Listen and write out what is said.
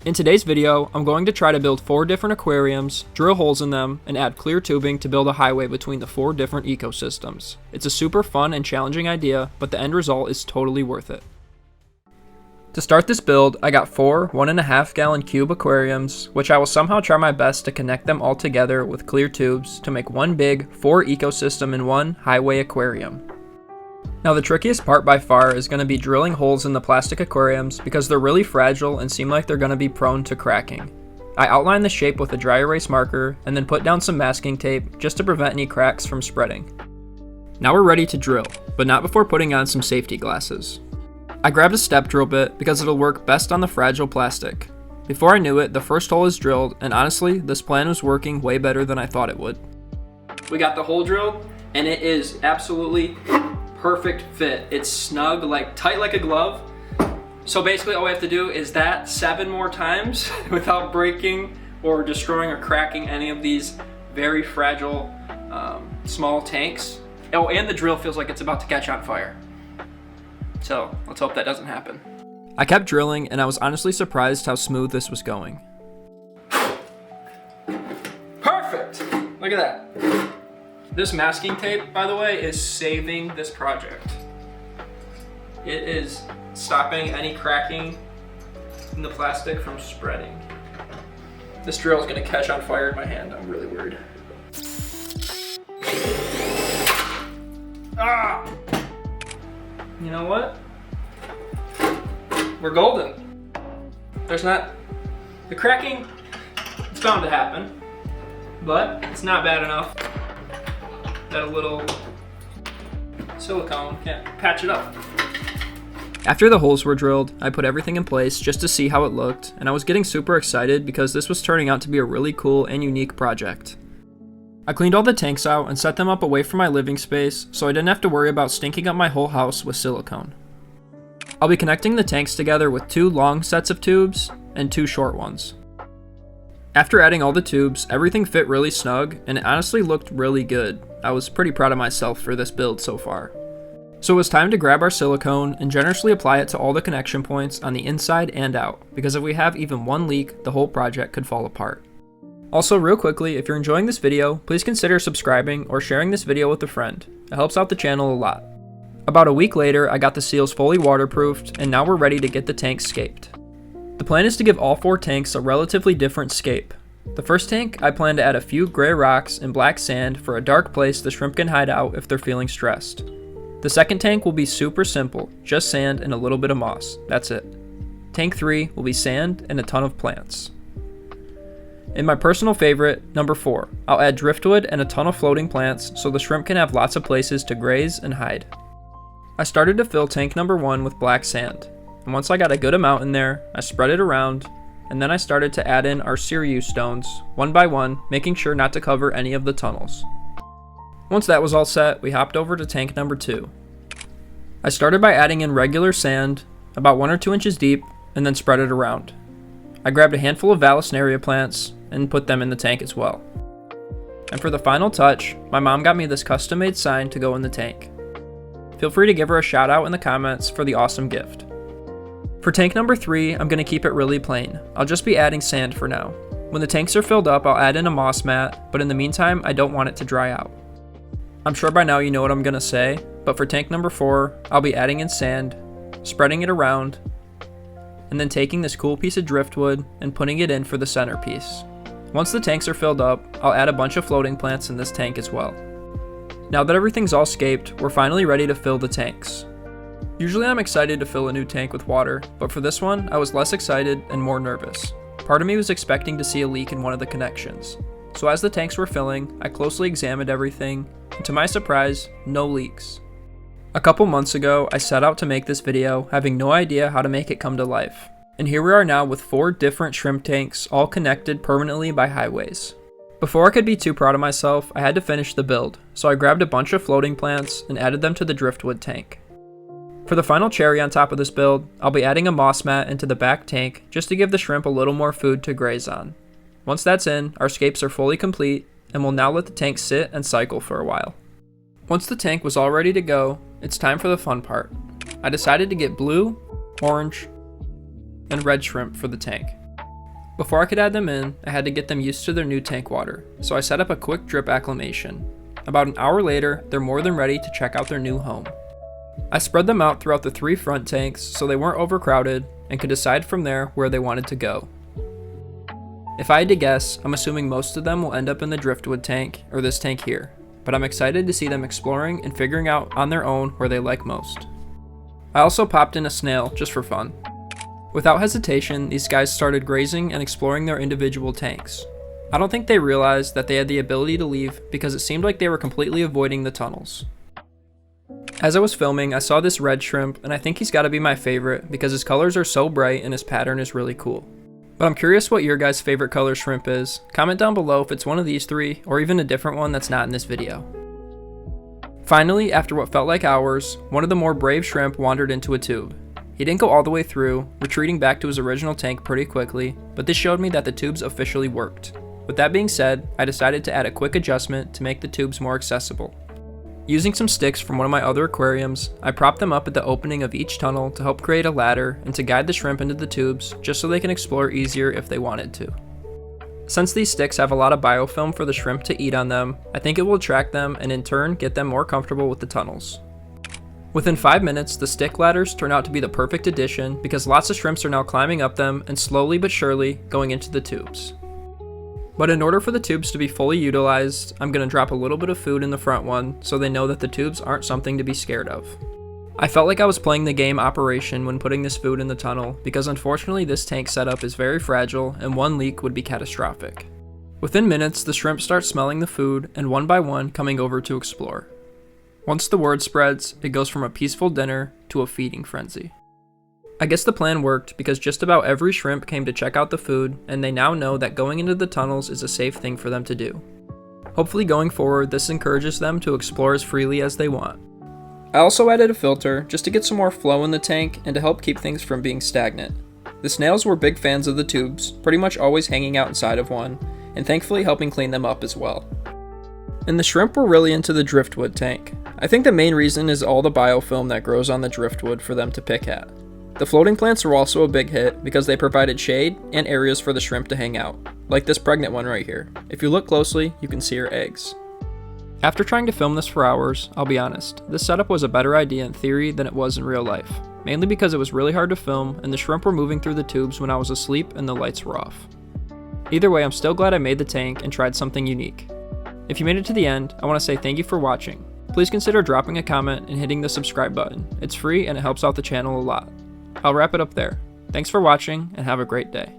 In today's video, I'm going to try to build 4 different aquariums, drill holes in them, and add clear tubing to build a highway between the 4 different ecosystems. It's a super fun and challenging idea, but the end result is totally worth it. To start this build, I got 4 1.5 gallon cube aquariums, which I will somehow try my best to connect them all together with clear tubes to make one big 4 ecosystem in one highway aquarium. Now the trickiest part by far is going to be drilling holes in the plastic aquariums because they're really fragile and seem like they're going to be prone to cracking. I outlined the shape with a dry erase marker and then put down some masking tape just to prevent any cracks from spreading. Now we're ready to drill, but not before putting on some safety glasses. I grabbed a step drill bit because it'll work best on the fragile plastic. Before I knew it, the first hole is drilled, and honestly, this plan was working way better than I thought it would. We got the hole drilled, and it is absolutely perfect fit. It's snug, like tight like a glove. So basically all we have to do is that 7 more times without breaking or destroying or cracking any of these very fragile small tanks. Oh, and the drill feels like it's about to catch on fire. So let's hope that doesn't happen. I kept drilling and I was honestly surprised how smooth this was going. Perfect! Look at that. This masking tape, by the way, is saving this project. It is stopping any cracking in the plastic from spreading. This drill is gonna catch on fire in my hand. I'm really worried. Ah! You know what? We're golden. The cracking, it's bound to happen, but it's not bad enough that a little silicone can't patch it up. After the holes were drilled, I put everything in place just to see how it looked, and I was getting super excited because this was turning out to be a really cool and unique project. I cleaned all the tanks out and set them up away from my living space so I didn't have to worry about stinking up my whole house with silicone. I'll be connecting the tanks together with 2 long sets of tubes and 2 short ones. After adding all the tubes, everything fit really snug and it honestly looked really good. I was pretty proud of myself for this build so far. So it was time to grab our silicone and generously apply it to all the connection points on the inside and out, because if we have even one leak, the whole project could fall apart. Also, real quickly, if you're enjoying this video, please consider subscribing or sharing this video with a friend. It helps out the channel a lot. About a week later, I got the seals fully waterproofed, and now we're ready to get the tanks scaped. The plan is to give all 4 tanks a relatively different scape. The first tank, I plan to add a few gray rocks and black sand for a dark place the shrimp can hide out if they're feeling stressed. The second tank will be super simple, just sand and a little bit of moss, that's it. Tank 3 will be sand and a ton of plants. In my personal favorite, number 4, I'll add driftwood and a ton of floating plants so the shrimp can have lots of places to graze and hide. I started to fill tank number 1 with black sand, and once I got a good amount in there, I spread it around, and then I started to add in our Sirius stones, one by one, making sure not to cover any of the tunnels. Once that was all set, we hopped over to tank number 2. I started by adding in regular sand, about 1 or 2 inches deep, and then spread it around. I grabbed a handful of Vallisneria plants and put them in the tank as well. And for the final touch, my mom got me this custom-made sign to go in the tank. Feel free to give her a shout out in the comments for the awesome gift. For tank number 3, I'm going to keep it really plain. I'll just be adding sand for now. When the tanks are filled up, I'll add in a moss mat, but in the meantime, I don't want it to dry out. I'm sure by now you know what I'm going to say, but for tank number 4, I'll be adding in sand, spreading it around, and then taking this cool piece of driftwood and putting it in for the centerpiece. Once the tanks are filled up, I'll add a bunch of floating plants in this tank as well. Now that everything's all scaped, we're finally ready to fill the tanks. Usually I'm excited to fill a new tank with water, but for this one, I was less excited and more nervous. Part of me was expecting to see a leak in one of the connections. So as the tanks were filling, I closely examined everything, and to my surprise, no leaks. A couple months ago, I set out to make this video, having no idea how to make it come to life. And here we are now with 4 different shrimp tanks, all connected permanently by highways. Before I could be too proud of myself, I had to finish the build, so I grabbed a bunch of floating plants and added them to the driftwood tank. For the final cherry on top of this build, I'll be adding a moss mat into the back tank just to give the shrimp a little more food to graze on. Once that's in, our scapes are fully complete, and we'll now let the tank sit and cycle for a while. Once the tank was all ready to go, it's time for the fun part. I decided to get blue, orange, and red shrimp for the tank. Before I could add them in, I had to get them used to their new tank water, so I set up a quick drip acclimation. About an hour later, they're more than ready to check out their new home. I spread them out throughout the 3 front tanks so they weren't overcrowded and could decide from there where they wanted to go. If I had to guess, I'm assuming most of them will end up in the driftwood tank or this tank here, but I'm excited to see them exploring and figuring out on their own where they like most. I also popped in a snail just for fun. Without hesitation, these guys started grazing and exploring their individual tanks. I don't think they realized that they had the ability to leave because it seemed like they were completely avoiding the tunnels. As I was filming, I saw this red shrimp, and I think he's gotta be my favorite because his colors are so bright and his pattern is really cool. But I'm curious what your guys' favorite color shrimp is. Comment down below if it's one of these 3 or even a different one that's not in this video. Finally, after what felt like hours, one of the more brave shrimp wandered into a tube. He didn't go all the way through, retreating back to his original tank pretty quickly, but this showed me that the tubes officially worked. With that being said, I decided to add a quick adjustment to make the tubes more accessible. Using some sticks from one of my other aquariums, I propped them up at the opening of each tunnel to help create a ladder and to guide the shrimp into the tubes just so they can explore easier if they wanted to. Since these sticks have a lot of biofilm for the shrimp to eat on them, I think it will attract them and in turn get them more comfortable with the tunnels. Within 5 minutes, the stick ladders turn out to be the perfect addition because lots of shrimps are now climbing up them and slowly but surely going into the tubes. But in order for the tubes to be fully utilized, I'm going to drop a little bit of food in the front one so they know that the tubes aren't something to be scared of. I felt like I was playing the game Operation when putting this food in the tunnel because unfortunately this tank setup is very fragile and one leak would be catastrophic. Within minutes, the shrimp start smelling the food and one by one coming over to explore. Once the word spreads, it goes from a peaceful dinner to a feeding frenzy. I guess the plan worked because just about every shrimp came to check out the food, and they now know that going into the tunnels is a safe thing for them to do. Hopefully going forward, this encourages them to explore as freely as they want. I also added a filter just to get some more flow in the tank and to help keep things from being stagnant. The snails were big fans of the tubes, pretty much always hanging out inside of one, and thankfully helping clean them up as well. And the shrimp were really into the driftwood tank. I think the main reason is all the biofilm that grows on the driftwood for them to pick at. The floating plants were also a big hit because they provided shade and areas for the shrimp to hang out, like this pregnant one right here. If you look closely, you can see her eggs. After trying to film this for hours, I'll be honest, this setup was a better idea in theory than it was in real life, mainly because it was really hard to film and the shrimp were moving through the tubes when I was asleep and the lights were off. Either way, I'm still glad I made the tank and tried something unique. If you made it to the end, I want to say thank you for watching. Please consider dropping a comment and hitting the subscribe button. It's free and it helps out the channel a lot. I'll wrap it up there. Thanks for watching and have a great day.